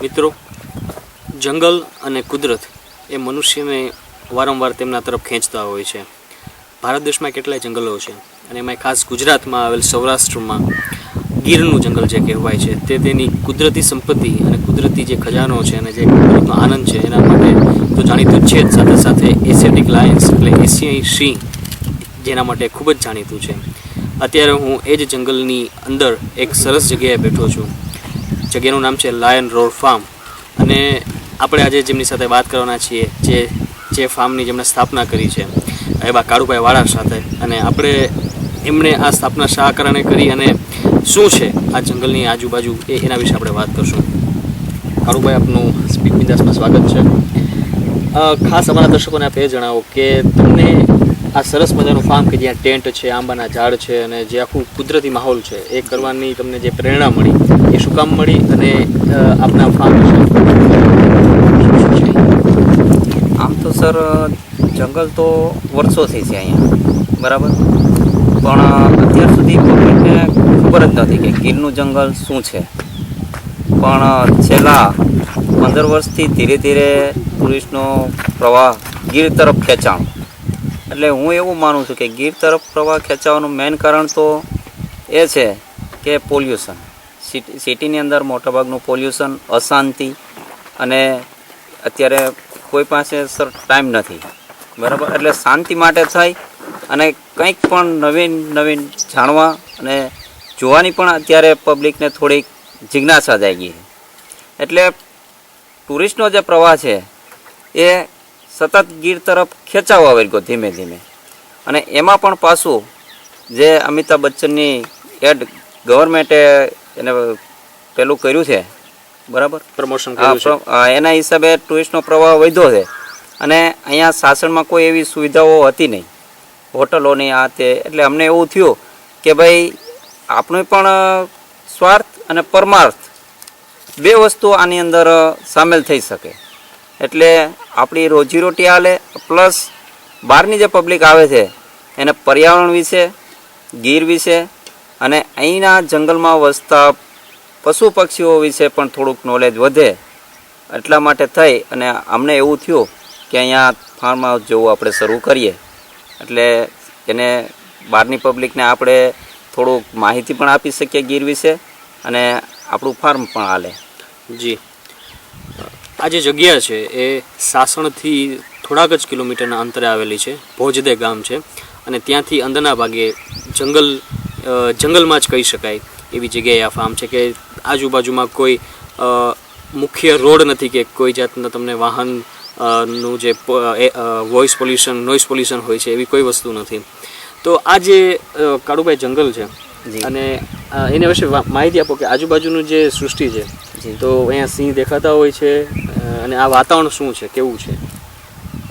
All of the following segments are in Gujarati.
મિત્રો, જંગલ અને કુદરત એ મનુષ્યને વારંવાર તેમના તરફ ખેંચતા હોય છે. ભારત દેશમાં કેટલાય જંગલો છે અને એમાં ખાસ ગુજરાતમાં આવેલ સૌરાષ્ટ્રમાં ગીરનું જંગલ જે કહેવાય છે તે તેની કુદરતી સંપત્તિ અને કુદરતી જે ખજાનો છે અને જે કુદરતનો આનંદ છે એના માટે તો જાણીતું જ છે જ, સાથે સાથે એશિયાટિક લાયન્સ એટલે એશિયાઈ સિંહ જેના માટે ખૂબ જ જાણીતું છે. અત્યારે હું એ જ જંગલની અંદર એક સરસ જગ્યાએ બેઠો છું. જગ્યાનું નામ છે લાયન રોડ ફાર્મ અને આપણે આજે જેમની સાથે વાત કરવાના છીએ જે ફાર્મની જેમણે સ્થાપના કરી છે એવા કાળુભાઈ વાળા સાથે, અને આપણે એમણે આ સ્થાપના શા કારણે કરી અને શું છે આ જંગલની આજુબાજુ એના વિશે આપણે વાત કરશું. કાળુભાઈ, આપનું સ્પીક બિંદાસમાં સ્વાગત છે. ખાસ અમારા દર્શકોને આપ એ જણાવો કે તમને આ સરસ મજાનું ફાર્મ કે જ્યાં ટેન્ટ છે, આંબાના ઝાડ છે અને જે આખું કુદરતી માહોલ છે એ કરવાની તમને જે પ્રેરણા મળી એ શું કામ મળી અને આપના ફાર્મ છે? આમ તો સર જંગલ તો વર્ષોથી છે અહીંયા, બરાબર, પણ અત્યાર સુધી પબ્લિકને ખબર જ નથી કે ગીરનું જંગલ શું છે. પણ છેલ્લા 15 વર્ષથી ધીરે ધીરે ટુરિસ્ટનો પ્રવાહ ગીર તરફ ખેંચાણો. એટલે હું એવું માનું છું કે ગીર તરફ પ્રવાહ ખેંચાવાનું મેઇન કારણ તો એ છે કે પોલ્યુશન. સિટીની અંદર મોટાભાગનું પોલ્યુશન, અશાંતિ, અને અત્યારે કોઈ પાસે સર ટાઈમ નથી, બરાબર. એટલે શાંતિ માટે થઈ અને કંઈક પણ નવીન જાણવા અને જોવાની પણ અત્યારે પબ્લિકને થોડીક જિજ્ઞાસા જાગી છે. એટલે ટુરિસ્ટનો જે પ્રવાહ છે એ સતત ગીર તરફ ખેંચાવા વર્ગો ધીમે ધીમે. અને એમાં પણ પાછું જે અમિતાભ બચ્ચનની એડ ગવર્મેન્ટે એને પેલું કર્યું છે, બરાબર, પ્રમોશન એના હિસાબે ટુરિસ્ટનો પ્રવાહ વધ્યો છે. અને અહીંયા શાસનમાં કોઈ એવી સુવિધાઓ હતી નહીં, હોટલોની આ તે. એટલે અમને એવું થયું કે ભાઈ આપણું પણ સ્વાર્થ અને પરમાર્થ બે વસ્તુ આની અંદર સામેલ થઈ શકે. એટલે આપણી રોજીરોટી હાલે, પ્લસ બહારની જે પબ્લિક આવે છે એને પર્યાવરણ વિશે, ગીર વિશે અને અહીંના જંગલમાં વસતા પશુ પક્ષીઓ વિશે પણ થોડુંક નોલેજ વધે. એટલા માટે થઈ અને અમને એવું થયું કે અહીંયા ફાર્મ હાઉસ જેવું આપણે શરૂ કરીએ. એટલે એને બહારની પબ્લિકને આપણે થોડુંક માહિતી પણ આપી શકીએ ગીર વિશે અને આપણું ફાર્મ પણ હાલે. જી, આ જે જગ્યા છે એ સાસણથી થોડાક જ કિલોમીટરના અંતરે આવેલી છે. ભોજદે ગામ છે અને ત્યાંથી અંદરના ભાગે જંગલમાં જ કહી શકાય એવી જગ્યાએ આ ફાર્મ છે કે આજુબાજુમાં કોઈ મુખ્ય રોડ નથી કે કોઈ જાતના તમને વાહન નું જે નોઇઝ પોલ્યુશન હોય છે એવી કોઈ વસ્તુ નથી. તો આ જે કાળુભાઈ જંગલ છે અને એના વિશે માહિતી આપો કે આજુબાજુનું જે સૃષ્ટિ છે, તો અહીંયા સિંહ દેખાતા હોય છે અને આ વાતાવરણ શું છે, કેવું છે?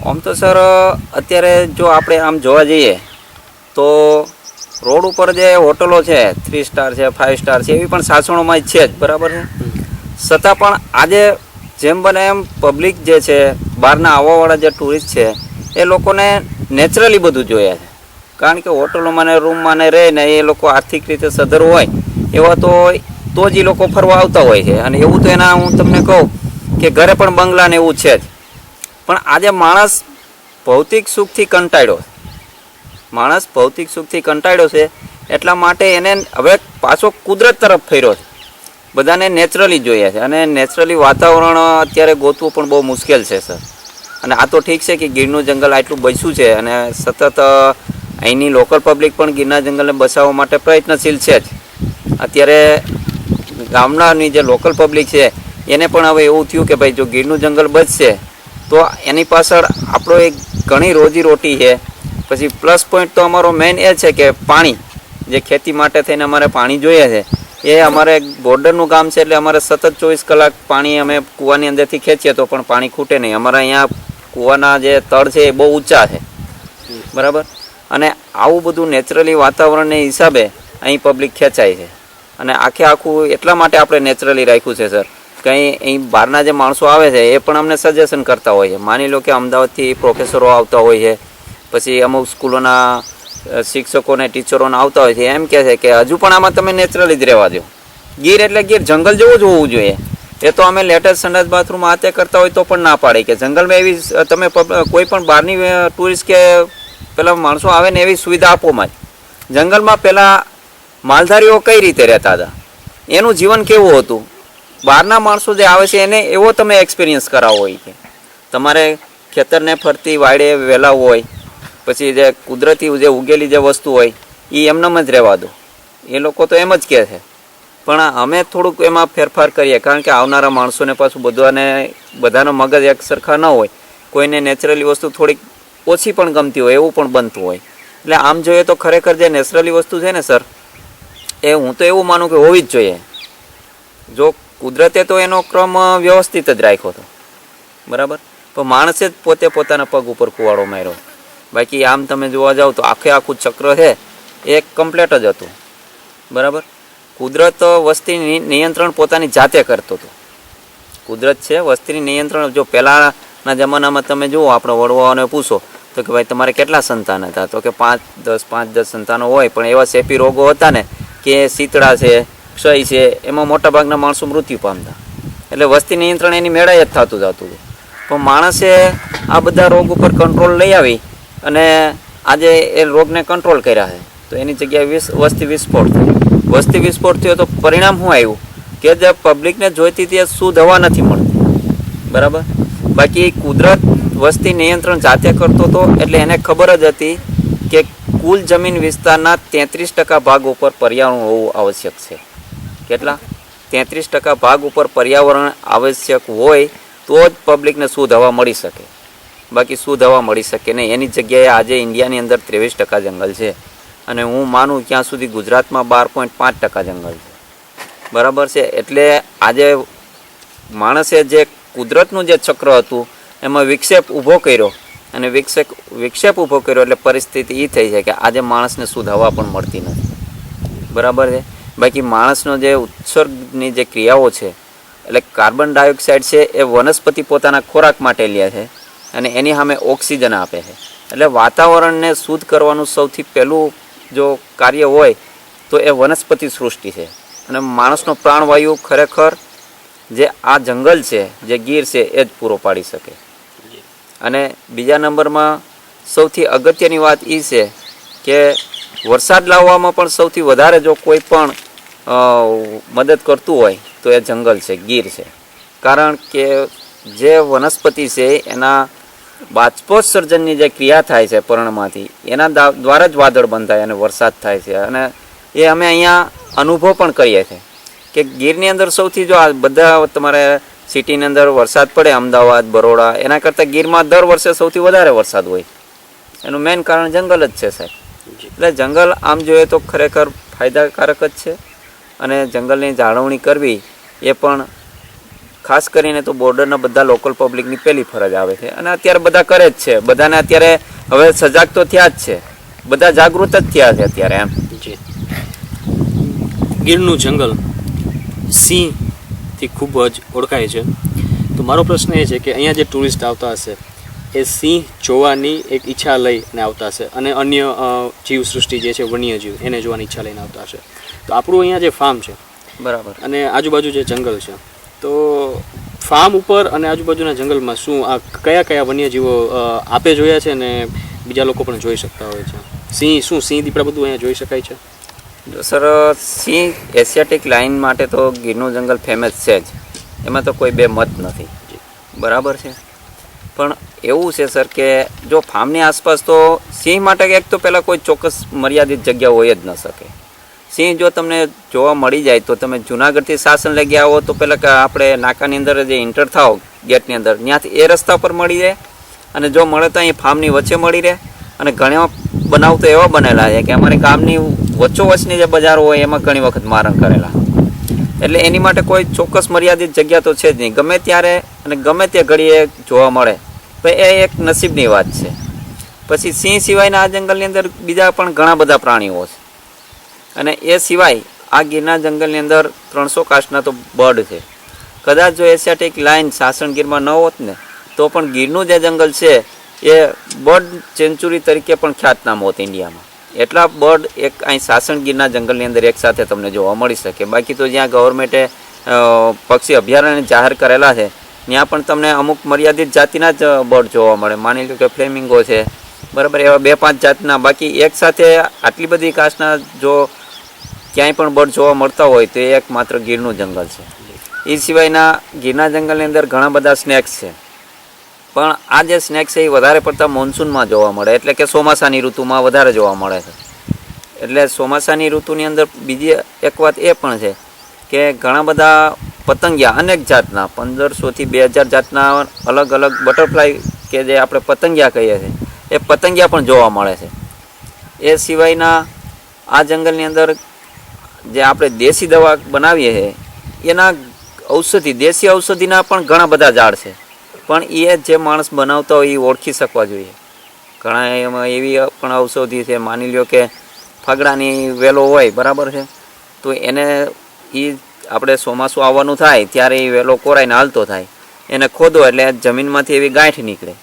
આમ તો સર અત્યારે જો આપણે આમ જોવા જઈએ તો રોડ ઉપર જે હોટલો છે 3 સ્ટાર છે, 5 સ્ટાર છે, એવી પણ સાસણોમાં જ છે જ, બરાબર છે. છતાં પણ આજે જેમ બને એમ પબ્લિક જે છે, બહારના આવવાવાળા જે ટુરિસ્ટ છે એ લોકોને નેચરલી બધું જોયા છે. કારણ કે હોટલોમાં ને રૂમમાં ને રહે ને એ લોકો આર્થિક રીતે સધર હોય એવા તો જ એ લોકો ફરવા આવતા હોય છે. અને એવું તો એના હું તમને કહું કે ઘરે પણ બંગલા ને એવું છે જ. પણ આજે માણસ ભૌતિક સુખથી કંટાળ્યો છે. એટલા માટે એને હવે પાછો કુદરત તરફ ફર્યો છે. બધાને નેચરલી જોઈએ છે અને નેચરલી વાતાવરણ અત્યારે ગોતવું પણ બહુ મુશ્કેલ છે સર. અને આ તો ઠીક છે કે ગીરનું જંગલ આટલું બસ્યું છે અને સતત અહીંની લોકલ પબ્લિક પણ ગીરના જંગલને બચાવવા માટે પ્રયત્નશીલ છે જ. અત્યારે ગામડાની જે લોકલ પબ્લિક છે એને પણ હવે એવું થયું કે ભાઈ જો ગીરનું જંગલ બચશે તો એની પાછળ આપણો એક ઘણી રોજીરોટી છે. પછી પ્લસ પોઈન્ટ તો અમારો મેઇન એ છે કે પાણી, જે ખેતી માટે થઈને અમારે પાણી જોઈએ છે. એ અમારે બોર્ડરનું ગામ છે એટલે અમારે સતત 24 કલાક પાણી અમે કૂવાની અંદરથી ખેંચીએ તો પણ પાણી ખૂટે નહીં. અમારા અહીંયા કૂવાના જે તળ છે એ બહુ ઊંચા છે, બરાબર. અને આવું બધું નેચરલી વાતાવરણને હિસાબે અહીં પબ્લિક ખેંચાય છે. અને આખું એટલા માટે આપણે નેચરલી રાખ્યું છે સર. કંઈ અહીં બહારના જે માણસો આવે છે એ પણ અમને સજેશન કરતા હોય છે. માની લો કે અમદાવાદથી પ્રોફેસરો આવતા હોય છે, પછી અમુક સ્કૂલોના શિક્ષકોને ટીચરોને આવતા હોય છે, એમ કહે છે કે હજુ પણ આમાં તમે નેચરલી જ રહેવા દો. ગીર એટલે ગીર જંગલ જેવું જ હોવું જોઈએ. એ તો અમે લેટેસ્ટ સંડાસ બાથરૂમ આ તે કરતા હોય તો પણ ના પાડે કે જંગલમાં એવી તમે કોઈ પણ બહારની ટુરિસ્ટ કે પેલા માણસો આવે ને એવી સુવિધા આપોમાં જ. જંગલમાં પેલા માલધારીઓ કઈ રીતે રહેતા હતા, એનું જીવન કેવું હતું, બહારના માણસો જે આવે છે એને એવો તમે એક્સપિરિયન્સ કરાવો હોય કે તમારે ખેતરને ફરતી વાડે વહેલા હોય, પછી જે કુદરતી જે ઉગેલી જે વસ્તુ હોય એ એમનેમ જ રહેવા દો. એ લોકો તો એમ જ કહે છે, પણ અમે થોડુંક એમાં ફેરફાર કરીએ, કારણ કે આવનારા માણસોને પાછું બધાનો મગજ એક સરખા ન હોય, કોઈને નેચરલી વસ્તુ થોડીક ઓછી પણ ગમતી હોય એવું પણ બનતું હોય. એટલે આમ જોઈએ તો ખરેખર જે નેચરલી વસ્તુ છે ને સર, એ હું તો એવું માનું કે હોવી જ જોઈએ. જો કુદરતે તો એનો ક્રમ વ્યવસ્થિત જ રાખ્યો હતો, બરાબર, પણ માણસે જ પોતે પોતાના પગ ઉપર કુવાડો માર્યો. બાકી આમ તમે જોવા જાઓ તો આખું ચક્ર છે એ કમ્પ્લેટ જ હતું, બરાબર. કુદરત વસ્તી નિયંત્રણ પોતાની જાતે કરતો હતો. કુદરત છે વસ્તીની નિયંત્રણ. જો પહેલાંના જમાનામાં તમે જુઓ, આપણે વડવાઓને પૂછો તો કે ભાઈ તમારે કેટલા સંતાન હતા, તો કે 5-10 સંતાનો હોય, પણ એવા ચેપી રોગો હતા ને કે શીતળા છે, ક્ષય છે, એમાં મોટાભાગના માણસો મૃત્યુ પામતા. એટલે વસ્તી નિયંત્રણ એની મેળાએ જ થતું જતું હતું. પણ માણસે આ બધા રોગ ઉપર કંટ્રોલ લઈ આવી અને આજે એ રોગને કંટ્રોલ કર્યા છે. તો એની જગ્યાએ વસ્તી વિસ્ફોટ થયો. વસ્તી વિસ્ફોટ થયો તો પરિણામ શું આવ્યું કે જે પબ્લિકને જોઈતી તે શુદ્ધ હવા નથી મળતી, બરાબર. બાકી કુદરત વસ્તી નિયંત્રણ જાતે કરતો હતો, એટલે એને ખબર જ હતી કે કુલ જમીન વિસ્તારના 33% ભાગ ઉપર પર્યાવરણ હોવું આવશ્યક છે. કેટલા? 33% ભાગ ઉપર પર્યાવરણ આવશ્યક હોય તો જ પબ્લિકને શુદ્ધ હવા મળી શકે. બાકી શુદ્ધ હવા મળી શકે નહીં. એની જગ્યાએ આજે ઇન્ડિયાની અંદર 23% જંગલ છે, અને હું માનું ત્યાં સુધી ગુજરાતમાં 12.5% જંગલ છે, બરાબર છે. એટલે આજે માણસે જે કુદરતનું જે ચક્ર હતું એમાં વિક્ષેપ ઊભો કર્યો, અને વિક્ષેપ ઊભો કર્યો એટલે પરિસ્થિતિ એ થઈ છે કે આજે માણસને શુદ્ધ હવા પણ મળતી નથી, બરાબર છે. બાકી માણસનો જે ઉત્સર્ગની જે ક્રિયાઓ છે, એટલે કાર્બન ડાયોક્સાઇડ છે એ વનસ્પતિ પોતાના ખોરાક માટે લે છે અને એની સામે ઓક્સિજન આપે છે. એટલે વાતાવરણને શુદ્ધ કરવાનું સૌથી પહેલું જો કાર્ય હોય તો એ વનસ્પતિ સૃષ્ટિ છે. અને માણસનો પ્રાણવાયુ ખરેખર જે આ જંગલ છે, જે ગીર છે, એ જ પૂરો પાડી શકે. અને બીજા નંબરમાં સૌથી અગત્યની વાત એ છે કે વરસાદ લાવવામાં પણ સૌથી વધારે જો કોઈ પણ મદદ કરતું હોય તો એ જંગલ છે, ગીર છે. કારણ કે જે વનસ્પતિ છે એના બાષ્પોત્સર્જનની જે ક્રિયા થાય છે પર્ણમાંથી, એના દ્વારા જ વાદળ બંધાય અને વરસાદ થાય છે. અને એ અમે અહીંયા અનુભવ પણ કરીએ છીએ કે ગીરની અંદર સૌથી જો આ બધા તમારે સિટીની અંદર વરસાદ પડે, અમદાવાદ, બરોડા, એના કરતાં ગીરમાં દર વર્ષે સૌથી વધારે વરસાદ હોય. એનું મેઇન કારણ જંગલ જ છે સાહેબ. એટલે જંગલ આમ જોઈએ તો ખરેખર ફાયદાકારક જ છે. અને જંગલની જાળવણી કરવી એ પણ ખાસ કરીને તો બોર્ડરના બધા લોકલ પબ્લિકની પહેલી ફરજ આવે છે. અને અત્યારે બધા કરે જ છે. બધાને અત્યારે હવે સજાગ તો થયા જ છે, બધા જાગૃત જ થયા છે અત્યારે એમ. જી. ગીરનું જંગલ સિંહથી ખૂબ જ ઓળખાય છે. તો મારો પ્રશ્ન એ છે કે અહીંયા જે ટુરિસ્ટ આવતા હશે એ સિંહ જોવાની એક ઈચ્છા લઈને આવતા હશે, અને અન્ય જીવસૃષ્ટિ જે છે વન્યજીવ એને જોવાની ઈચ્છા લઈને આવતા હશે. તો આપણું અહીંયા જે ફાર્મ છે, બરાબર, અને આજુબાજુ જે જંગલ છે, તો ફાર્મ ઉપર અને આજુબાજુના જંગલમાં શું આ કયા વન્યજીવો આપે જોયા છે અને બીજા લોકો પણ જોઈ શકતા હોય છે? સિંહ દીપડા બધું અહીંયા જોઈ શકાય છે? સર, સિંહ એશિયાટિક લાઇન માટે તો ગીરનું જંગલ ફેમસ છે જ, એમાં તો કોઈ બે મત નથી, બરાબર છે. પણ એવું છે સર કે જો ફાર્મની આસપાસ તો સિંહ માટે એક તો પહેલાં કોઈ ચોક્કસ મર્યાદિત જગ્યા હોય જ ન શકે. સિંહ જો તમને જોવા મળી જાય તો તમે જુનાગઢથી શાસન લઈ ગયા આવો તો પહેલાં કે આપણે નાકાની અંદર જે એન્ટર થાવ ગેટની અંદર, ત્યાંથી એ રસ્તા પર મળી રહે. અને જો મળે તો અહીં ફાર્મની વચ્ચે મળી રહે. અને ઘણા બનાવ તો એવા બનેલા છે કે અમારી ગામની વચ્ચોવચ્ચની જે બજારો હોય એમાં ઘણી વખત મારણ કરેલા. એટલે એની માટે કોઈ ચોક્કસ મર્યાદિત જગ્યા તો છે જ નહીં. ગમે ત્યારે અને ગમે તે ઘડીએ જોવા મળે તો એ એક નસીબની વાત છે. પછી સિંહ સિવાયના આ જંગલની અંદર બીજા પણ ઘણા બધા પ્રાણીઓ છે. અને એ સિવાય આ ગીરના જંગલની અંદર 300 કાસ્ટના તો બર્ડ છે. કદાચ જો એશિયાટિક લાઇન સાસણગીરમાં ન હોત ને તો પણ ગીરનું જે જંગલ છે એ બર્ડ સેન્ચુરી તરીકે પણ ખ્યાતનામ હોત ઇન્ડિયામાં. એટલા બર્ડ એક અહીં સાસણગીરના જંગલની અંદર એકસાથે તમને જોવા મળી શકે. બાકી તો જ્યાં ગવર્મેન્ટે પક્ષી અભયારણ્ય જાહેર કરેલા છે ત્યાં પણ તમને અમુક મર્યાદિત જાતિના જ બર્ડ જોવા મળે. માની લો કે ફ્લેમિંગો છે, બરાબર, એવા 2-5 જાતના. બાકી એક સાથે આટલી બધી કાસ્ટના જો ક્યાંય પણ બર્ડ જોવા મળતા હોય તો એ એકમાત્ર ગીરનું જંગલ છે. એ સિવાયના ગીરના જંગલની અંદર ઘણા બધા સ્નેક્સ છે, પણ આ જે સ્નેક્સ છે એ વધારે પડતા મોન્સૂનમાં જોવા મળે, એટલે કે ચોમાસાની ઋતુમાં વધારે જોવા મળે છે. એટલે ચોમાસાની ઋતુની અંદર બીજી એક વાત એ પણ છે કે ઘણા બધા પતંગિયા અનેક જાતના 1500થી 2000 જાતના અલગ અલગ બટરફ્લાય કે જે આપણે પતંગિયા કહીએ છીએ એ પતંગિયા પણ જોવા મળે છે. એ સિવાયના આ જંગલની અંદર જે આપણે દેશી દવા બનાવીએ છીએ એના દેશી ઔષધિના પણ ઘણા બધા ઝાડ છે, પણ એ જે માણસ બનાવતા હોય એ ઓળખી શકવા જોઈએ. ઘણા એમાં એવી પણ ઔષધિ છે, માની લ્યો કે ફાગડાની વેલો હોય, બરાબર છે, તો એને એ આપણે ચોમાસું આવવાનું થાય ત્યારે એ વેલો કોરાઈને હાલતો થાય, એને ખોદો એટલે જમીનમાંથી એવી ગાંઠ નીકળે,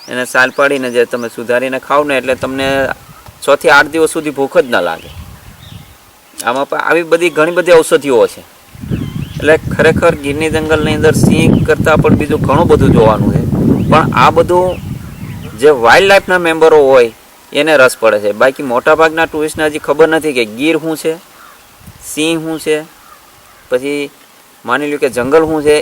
એને સાલ પાડીને જે તમે સુધારીને ખાવ ને એટલે તમને 6 થી 8 દિવસ સુધી ભૂખ જ ન લાગે. આમાં પણ આવી બધી ઘણી બધી ઔષધિઓ છે. એટલે ખરેખર ગીરની જંગલની અંદર સિંહ કરતાં પણ બીજું ઘણું બધું જોવાનું છે, પણ આ બધું જે વાઇલ્ડ લાઈફના મેમ્બરો હોય એને રસ પડે છે. બાકી મોટાભાગના ટુરિસ્ટને હજી ખબર નથી કે ગીર શું છે, સિંહ શું છે, પછી માની લો કે જંગલ શું છે,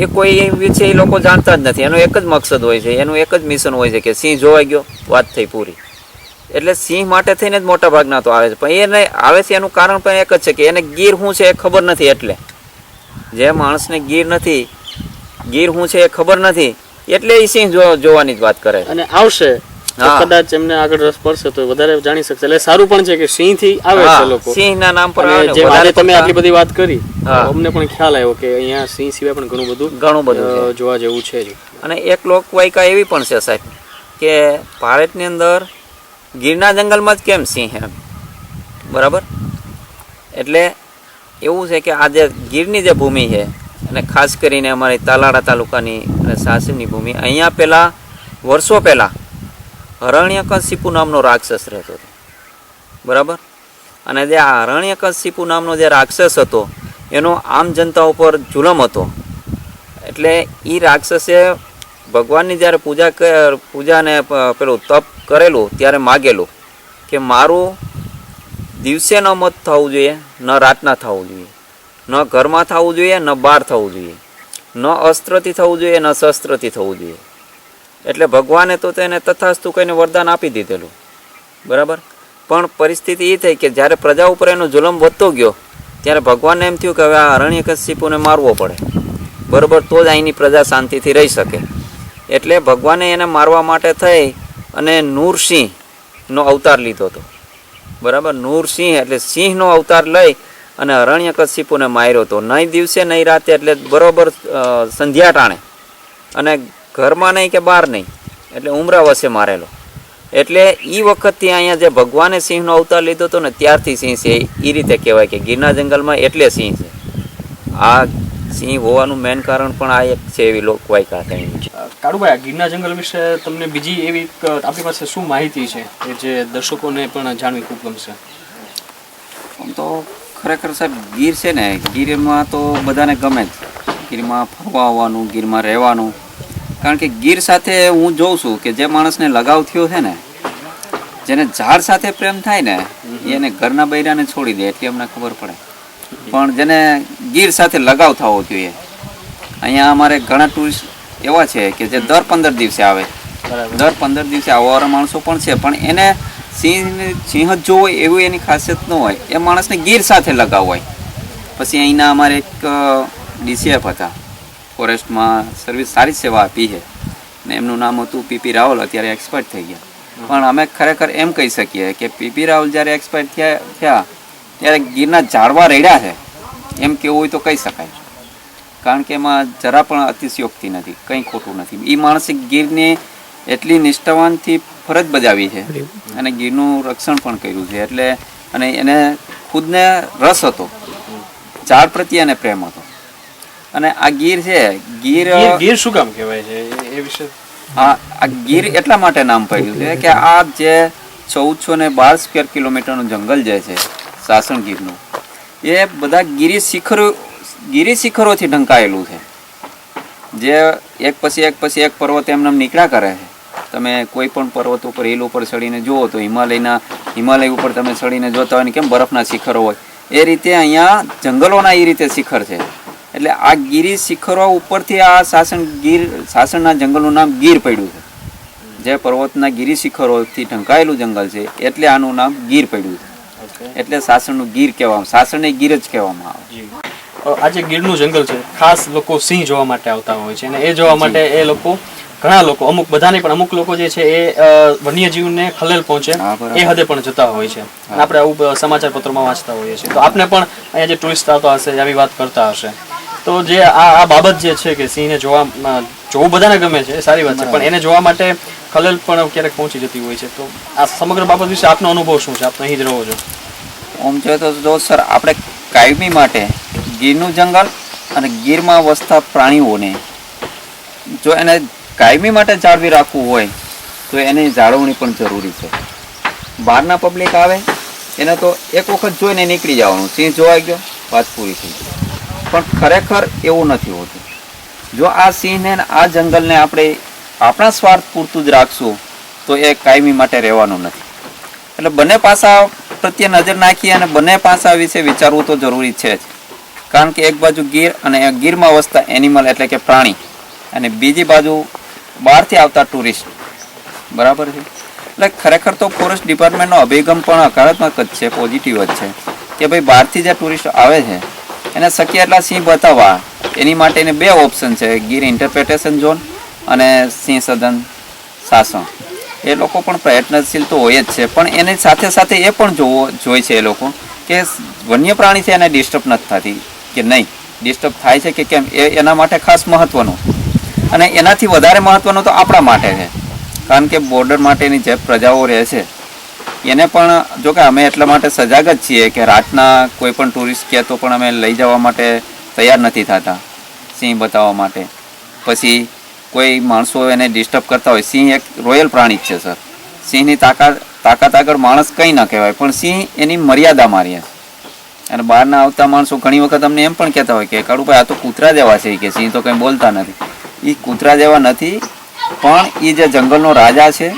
એ કોઈ એવી છે એ લોકો જાણતા જ નથી. એનો એક જ મકસદ હોય છે, એનું એક જ મિશન હોય છે કે સિંહ જોવાઈ ગયો, વાત થઈ પૂરી. એટલે સિંહ માટે થઈને જ મોટા ભાગના તો આવે છે, પણ એને આવે છે એનું કારણ પણ એક જ છે કે એને ગીર શું છે એ ખબર નથી. એટલે જે માણસને ગીર શું છે એ ખબર નથી એટલે એ સિંહ જોવાની જ વાત કરે છે. અને આવશે તો કદાચ એમને આગળ રસ પડશે તો વધારે જાણી શકશે. એટલે સારું પણ છે કે સિંહ થી આવે છે લોકો, સિંહના નામ પર જે આજે તમે આટલી બધી વાત કરી અમને પણ ખ્યાલ આવ્યો કે અહીંયા સિંહ સિવાય પણ ઘણું બધું જોવા જેવું છે. અને એક લોકવાયકા એવી પણ છે સાહેબ કે ભારતની અંદર ગીરના જંગલમાં જ કેમ સિંહ એમ, બરાબર. એટલે એવું છે કે આ જે ગીરની જે ભૂમિ છે અને ખાસ કરીને અમારી તાલાળા તાલુકાની અને સાસણની ભૂમિ, અહીંયા પહેલાં વર્ષો પહેલાં હરણ્યકશિપુ નામનો રાક્ષસ રહેતો હતો, બરાબર. અને જે આ હરણ્યકશિપુ નામનો જે રાક્ષસ હતો એનો આમ જનતા ઉપર જુલમ હતો. એટલે એ રાક્ષસે ભગવાનની જ્યારે પૂજાને પેલું તપ કરેલું ત્યારે માગેલું કે મારું દિવસે ન મત થવું જોઈએ, ન રાતના થવું જોઈએ, ન ઘરમાં થવું જોઈએ, ન બહાર થવું જોઈએ, ન અસ્ત્રથી થવું જોઈએ, ન શસ્ત્રથી થવું જોઈએ. એટલે ભગવાને તો તેને તથાસ્તુ કહીને વરદાન આપી દીધેલું, બરાબર. પણ પરિસ્થિતિ એ થઈ કે જ્યારે પ્રજા ઉપર એનો જુલમ વધતો ગયો ત્યારે ભગવાનને એમ થયું કે હવે આ હરણ્યકશિપુને મારવો પડે, બરાબર, તો જ અહીંની પ્રજા શાંતિથી રહી શકે. એટલે ભગવાને એને મારવા માટે થઈ અને નૂરસિંહનો અવતાર લીધો હતો, બરાબર. નૂરસિંહ એટલે સિંહનો અવતાર લઈ અને હરણ્યકશિપુને માર્યો હતો. નહીં દિવસે નહીં રાતે, એટલે બરાબર સંધ્યા ટાણે, અને ઘરમાં નહીં કે બહાર નહીં, એટલે ઉમરા વસે મારેલો. એટલે એ વખતથી અહીંયા જે ભગવાને સિંહનો અવતાર લીધો હતો ને ત્યારથી સિંહ છે એ રીતે કહેવાય કે ગીરના જંગલમાં એટલે સિંહ છે. આ સિંહ હોવાનું મેન કારણ પણ આ એક છે એવી લોકવાયકા છે. કાળુભાઈ, ગીરના જંગલ વિશે તમને બીજી એવી આપણી પાસે શું માહિતી છે કે જે દર્શકોને પણ જાણવી ખૂબ ગમશે? આમ તો ખરેખર સાહેબ ગીર છે ને, ગીરમાં તો બધાને ગમે જ, ગીરમાં ફરવા આવવાનું, ગીરમાં રહેવાનું. કારણ કે ગીર સાથે હું જોઉં છું કે જે માણસને લગાવ થયો છે ને, જેને ઝાડ સાથે પ્રેમ થાય ને એને ઘરના બૈરાને છોડી દે એટલી અમને ખબર પડે. પણ જેને ગીર સાથે લગાવ થવો જોઈએ. અહીંયા અમારે ઘણા ટુરિસ્ટ એવા છે કે જે દર 15 દિવસે આવે, દર 15 દિવસે આવવાવાળા માણસો પણ છે, પણ એને સિંહ જ જોવો એવું એની ખાસિયત ન હોય, એ માણસને ગીર સાથે લગાવ હોય. પછી અહીંના અમારે એક ડીસીએફ હતા, ફોરેસ્ટમાં સર્વિસ સારી સેવા આપી છે ને એમનું નામ હતું પીપી રાવલ, અત્યારે એક્સપર્ટ થઈ ગયા. પણ અમે ખરેખર એમ કહી શકીએ કે પીપી રાવલ જ્યારે એક્સપર્ટ થયા ત્યારે ગીરના ઝાડવા રેડ્યા છે એમ કેવું હોય તો કહી શકાય. કારણ કે એમાં જરા પણ અતિશયોક્તિ નથી, કંઈ ખોટું નથી. એ માણસે ગીરને એટલી નિષ્ઠાવાનથી ફરજ બજાવી છે અને ગીરનું રક્ષણ પણ કર્યું છે. એટલે અને એને ખુદને રસ હતો, ઝાડ પ્રત્યે એને પ્રેમ હતો. અને આ ગીર છે, ગીર શું કામ કહેવાય છે એ વિશે? હા, આ ગીર એટલા માટે નામ પડ્યું છે કે આ જે 1412 સ્ક્વેર કિલોમીટરનું જંગલ જે છે સાસણ ગીરનું, એ બધા ગીરી શિખરો ગિરી શિખરોથી ઢંકાયેલું છે, જે એક પછી એક પર્વત એમને નીકળ્યા કરે છે. તમે કોઈ પણ પર્વત ઉપર હિલ ઉપર ચડીને જુઓ તો હિમાલય ઉપર તમે ચડીને જોતા હોય ને કેમ બરફના શિખરો હોય, એ રીતે અહીંયા જંગલોના એ રીતે શિખર છે. એટલે આ ગિરી શિખરો ઉપરથી આ સાસણના જંગલનું નામ ગીર પડ્યું છે. જે પર્વતના ગિરી શિખરોથી ઢંકાયેલું જંગલ છે એટલે આનું નામ ગીર પડ્યું છે. એટલે સાસણનું ગીર કહેવામાં, સાસણને ગીર જ કહેવામાં આવે. આ જે ગીરનું જંગલ છે ખાસ લોકો સિંહ જોવા માટે આવતા હોય છે, અને એ જોવા માટે એ લોકો ઘણા લોકો, અમુક બધાને પણ અમુક લોકો જે છે એ વન્યજીવને ખલેલ પહોંચે એ હદે પણ જતા હોય છે. અને આપણે આવું સમાચાર પત્રોમાં વાંચતા હોઈએ છીએ. તો આપને પણ અહીંયા જે ટુરિસ્ટ આવતા હશે આવી વાત કરતા હશે, તો જે આ બાબત જે છે કે સિંહને જોવું બધાને ગમે છે, એ સારી વાત છે, પણ એને જોવા માટે ખલેલ પણ ક્યારેક પહોંચી જતી હોય છે. તો આ સમગ્ર બાબત વિશે આપનો અનુભવ શું છે? આપ અહીં જ રહો છો. આમ જોઈએ તો જો સર, આપણે કાયમી માટે ગીરનું જંગલ અને ગીરમાં વસતા પ્રાણીઓને જો એને કાયમી માટે જાળવી રાખવું હોય તો એની જાળવણી પણ જરૂરી છે. બહારના પબ્લિક આવે એને તો એક વખત જોઈને નીકળી જવાનું, સિંહ જોવાઈ ગયો, વાત પૂરી થઈ ગઈ. પણ ખરેખર એવું નથી હોતું. જો આ સિંહને આ જંગલને આપણે આપણા સ્વાર્થ પૂરતું જ રાખશું તો એ કાયમી માટે રહેવાનું નથી. એટલે બંને પાસા પ્રત્યે નજર નાખી અને બંને પાસા વિશે વિચારવું તો જરૂરી છે જ. કારણ કે એક બાજુ ગીર અને ગીરમાં વસતા એનિમલ એટલે કે પ્રાણી, અને બીજી બાજુ બહારથી આવતા ટુરિસ્ટ, બરાબર છે. એટલે ખરેખર તો ફોરેસ્ટ ડિપાર્ટમેન્ટનો અભિગમ પણ હકારાત્મક જ છે, પોઝિટિવ જ છે કે ભાઈ બહારથી જે ટુરિસ્ટ આવે છે એને શક્ય એટલા સિંહ બતાવવા, એની માટેને બે ઓપ્શન છે, ગીર ઇન્ટરપ્રિટેશન ઝોન અને સિંહ સદન સાસણ. એ લોકો પણ પ્રયત્નશીલ તો હોય જ છે, પણ એની સાથે સાથે એ પણ જોઈ છે એ લોકો કે વન્ય પ્રાણી છે એને ડિસ્ટર્બ નથી થતી કે નહીં, ડિસ્ટર્બ થાય છે કે કેમ, એ એના માટે ખાસ મહત્ત્વનું. અને એનાથી વધારે મહત્ત્વનું તો આપણા માટે છે, કારણ કે બોર્ડર માટેની જે પ્રજાઓ રહે છે એને પણ જો કે અમે એટલા માટે સજાગ જ છીએ કે રાતના કોઈ પણ ટુરિસ્ટ કહે તો પણ અમે લઈ જવા માટે તૈયાર નથી થતા સિંહ બતાવવા માટે. પછી કોઈ માણસો એને ડિસ્ટર્બ કરતા હોય, સિંહ એક રોયલ પ્રાણી જ છે સર. સિંહની તાકાત આગળ માણસ કંઈ ન કહેવાય, પણ સિંહ એની મર્યાદામાં રહે છે. અને બહારના આવતા માણસો ઘણી વખત અમને એમ પણ કહેતા હોય કે કાળુભાઈ આ તો કૂતરા જેવા છે, કે સિંહ તો કંઈ બોલતા નથી. એ કૂતરા જેવા નથી, પણ એ જે જંગલનો રાજા છે,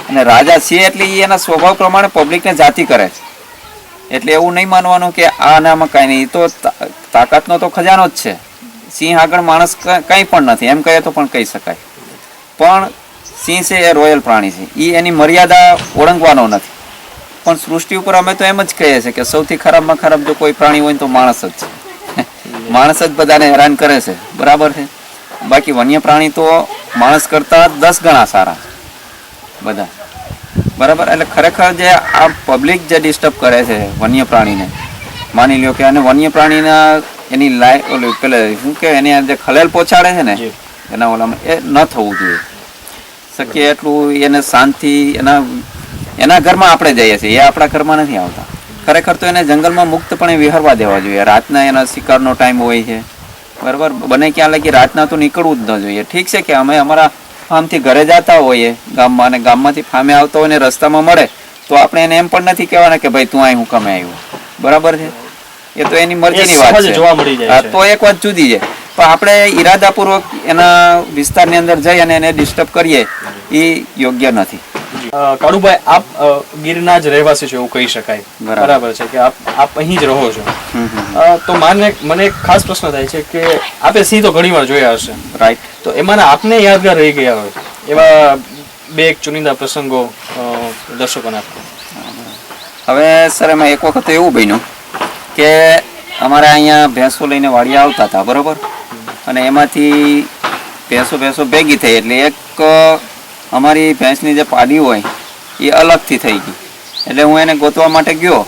અને રાજા છે એટલે એ એના સ્વભાવ પ્રમાણે પબ્લિકને જાતિ કરે છે. એટલે એવું નહીં માનવાનું કે આનામાં કાંઈ નહીં, તો તાકાતનો તો ખજાનો જ છે. સિંહ આગળ માણસ કંઈ પણ નથી એમ કહે તો પણ કહી શકાય. પણ સિંહ છે એ રોયલ પ્રાણી છે, એ એની મર્યાદા ઓળંગવાનો નથી. પણ સૃષ્ટિ ઉપર અમે તો એમ જ કહીએ છીએ કે સૌથી ખરાબમાં ખરાબ જો કોઈ પ્રાણી હોય તો માણસ જ છે. માણસ જ બધાને હેરાન કરે છે, બરાબર છે. બાકી વન્ય પ્રાણી તો માણસ કરતાં 10 ગણા સારા બધા, બરાબર. એટલે ખરેખર જે આ પબ્લિક જે ડિસ્ટર્બ કરે છે વન્ય પ્રાણીને, માની લ્યો કે અને વન્ય પ્રાણીના એની ઓલું પેલે શું કે એની જે ખલેલ પહોંચાડે છે ને એના ઓલામાં એ ન થવું જોઈએ. શક્ય એટલું એને શાંતિ એના ઘરમાં આપણે જઈએ છીએ, એ આપણા ઘરમાં નથી આવતા. ખરેખર તો એને જંગલમાં મુક્તપણે વિહરવા દેવા જોઈએ. રાતના એના શિકારનો ટાઈમ હોય છે, બરાબર. બને ક્યાં લગી રાતના તો નીકળવું જ ન જોઈએ. ઠીક છે કે અમે અમારા ફાર્મથી ઘરે જતા હોઈએ ગામમાં, અને ગામમાંથી ફાર્મે આવતા હોય ને રસ્તામાં મળે તો આપણે એને એમ પણ નથી કહેવાના કે ભાઈ તું અહીં હું કમે આવ્યો, બરાબર છે. એ તો એની મરજીની વાત છે. તો એક વાત જુદી છે, પણ આપણે ઈરાદાપૂર્વક એના વિસ્તારની અંદર જઈ અને એને ડિસ્ટર્બ કરીએ એ યોગ્ય નથી. કાળુભાઈ, આપ ગીરના જ રહેવાસી છો એવું કહી શકાય, બરાબર છે, કે આપ અહીં જ રહો છો. તો મને એક ખાસ પ્રશ્ન થાય છે કે આપે સિંહ તો ઘણી વાર જોયા હશે, રાઈટ? તો એમાંના આપને યાદગાર રહી ગયા હોય એવા બે એક ચુનિંદા પ્રસંગો દર્શકોને આપો. હવે સર એમાં એક વખત એવું બન્યું કે અમારે અહીંયા ભેંસો લઈને વાડી આવતા હતા, બરાબર. અને એમાંથી ભેંસો ભેગી થઈ, એટલે એક અમારી ભેંસની જે પાડી હોય એ અલગથી થઈ ગઈ. એટલે હું એને ગોતવા માટે ગયો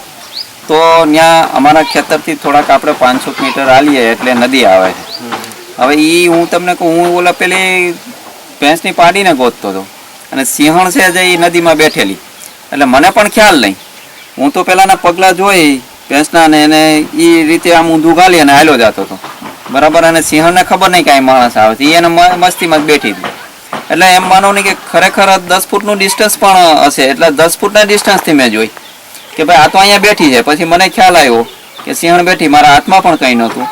તો ત્યાં અમારા ખેતરથી થોડાક આપણે 500 મીટર આલીએ એટલે નદી આવે છે. હવે એ હું તમને કહું, હું ઓલા પેલી ભેંસની પાડીને ગોતતો હતો અને સિંહણ છે જે એ નદીમાં બેઠેલી. એટલે મને પણ ખ્યાલ નહીં, હું તો પહેલાંના પગલાં જોઈ ભેંસના ને એને એ રીતે આમ ઊંધું ગાલી અને હાલ્યો જતો હતો, બરાબર. અને સિંહણને ખબર નહીં કાંઈ માણસ આવે છે, એને મસ્તીમાં જ બેઠી હતી. એટલે એમ માનો નહીં કે ખરેખર 10 ફૂટનું ડિસ્ટન્સ પણ હશે. એટલે 10 ફૂટના ડિસ્ટન્સથી મેં જોઈ કે ભાઈ આ તો અહીંયા બેઠી છે. પછી મને ખ્યાલ આવ્યો કે સિંહણ બેઠી, મારા હાથમાં પણ કંઈ નહોતું.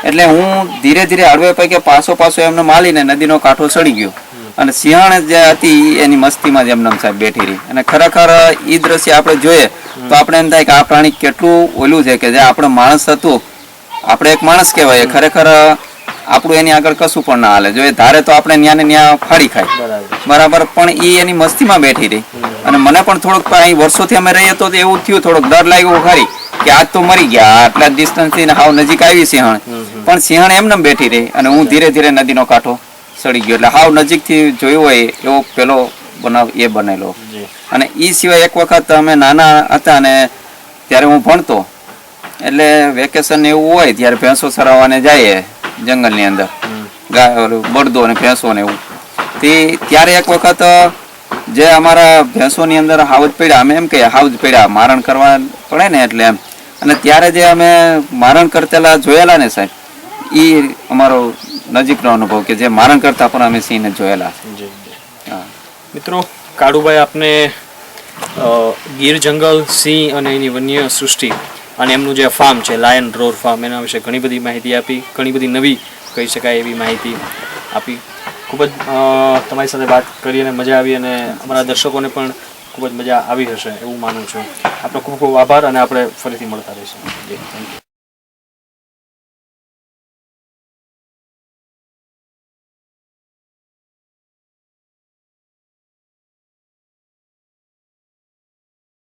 એટલે હું ધીરે ધીરે હળવે પૈકી પાછો એમને માલીને નદીનો કાંઠો ચડી ગયો અને સિંહણ જે હતી એની મસ્તીમાં જ એમને સાહેબ બેઠી રહી. અને ખરેખર એ દ્રશ્ય આપણે જોઈએ તો આપણે એમ થાય કે આ પ્રાણી કેટલું ઓલું છે કે જે આપણે માણસ હતું, આપણે એક માણસ કહેવાય, ખરેખર આપણું એની આગળ કશું પણ ના હાલે. જો એ ધારે તો આપણે ન્યા ને ન્યા ફાડી ખાય, બરાબર, પણ એ એની મસ્તીમાં બેઠી રહી. અને મને પણ થોડુંક અહીં વર્ષોથી અમે રહીએ તો એવું થયું, થોડોક ડર લાગ્યો ખરી કે આજ તો મરી ગયા, આટલા ડિસ્ટન્સથી હાવ નજીક આવી સિંહણ, પણ સિંહણ એમને બેઠી રહી અને હું ધીરે ધીરે નદીનો કાંઠો ચડી ગયો. એટલે હાવ નજીકથી જોયું હોય એવો પેલો બનાવ એ બનેલો. અને એ સિવાય એક વખત અમે નાના હતા ને ત્યારે હું ભણતો, એટલે વેકેશન એવું હોય ત્યારે ભેંસો ચરાવવાને જઈએ જંગલની અંદર, બળદો અને ભેંસો ને એવું. ત્યારે એક વખત જે અમારા ભેંસોની અંદર હાવજ પડ્યા, અમે એમ કહીએ હાવજ પડ્યા, મારણ કરવા પડે ને એટલે એમ. અને ત્યારે જે અમે મારણ કરતેલા જોયેલા ને સાહેબ, એ અમારો નજીકનો અનુભવ કે જે મારણ કરતા પણ અમે સિંહને જોયેલા. મિત્રો, કાળુભાઈ આપને ગીર જંગલ, સિંહ અને એની વન્ય સૃષ્ટિ અને એમનું જે ફાર્મ છે લાયન રોર ફાર્મ, એના વિશે ઘણી બધી માહિતી આપી, ઘણી બધી નવી કહી શકાય એવી માહિતી આપી. ખૂબ જ તમારી સાથે વાત કરી અને મજા આવી, અને અમારા દર્શકોને પણ ખૂબ જ મજા આવી હશે એવું માનું છું. આપનો ખૂબ ખૂબ આભાર, અને આપણે ફરીથી મળતા રહીશું. જી, થેન્ક યુ.